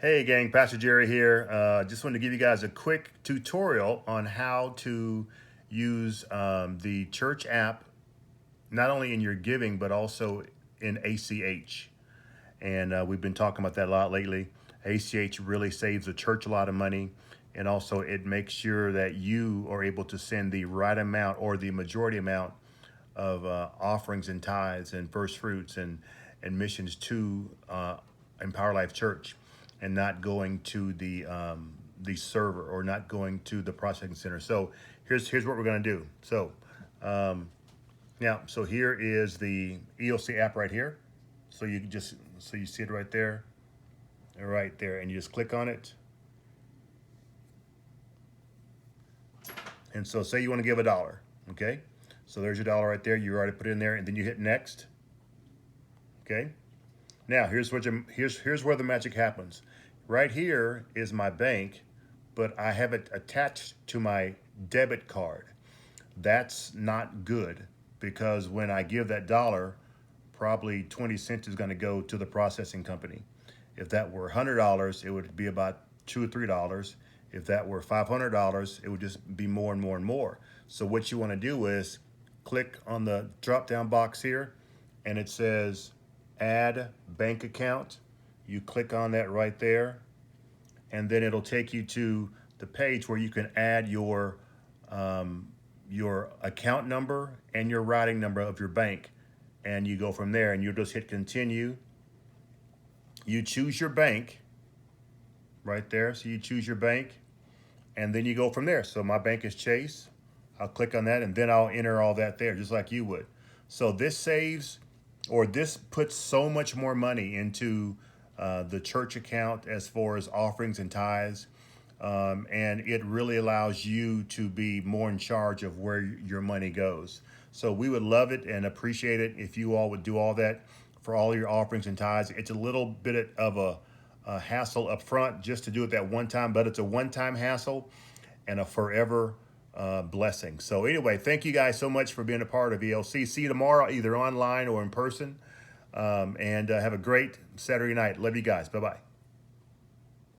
Hey gang, Pastor Jerry here. Just wanted to give you guys a quick tutorial on how to use the church app, not only in your giving, but also in ACH. And we've been talking about that a lot lately. ACH really saves the church a lot of money. And also it makes sure that you are able to send the right amount or the majority amount of offerings and tithes and first fruits and missions to Empower Life Church, and not going to the server or not going to the processing center. So here's what we're going to do. So so here is the ELC app right here. So you can just you see it right there, and you just click on it. And so say you want to give $1, okay? So there's your dollar right there. You already put it in there, and then you hit next. Okay. Now here's where the magic happens. Right here is my bank, but I have it attached to my debit card. That's not good, because when I give that dollar, probably 20 cents is going to go to the processing company. If that were $100, it would be about $2 or $3. If that were $500, it would just be more and more and more. So what you want to do is click on the drop down box here, and it says add bank account. You click on that right there, and then it'll take you to the page where you can add your account number and your routing number of your bank, and you go from there. And you'll just hit continue. You choose your bank right there, so you choose your bank, and then you go from there. So my bank is Chase. I'll click on that, and then I'll enter all that there, just like you would. So this this puts so much more money into the church account as far as offerings and tithes. And it really allows you to be more in charge of where your money goes. So we would love it and appreciate it if you all would do all that for all your offerings and tithes. It's a little bit of a hassle up front just to do it that one time, but it's a one-time hassle and a forever blessing. So anyway, thank you guys so much for being a part of ELC. See you tomorrow, either online or in person. And have a great Saturday night. Love you guys. Bye-bye.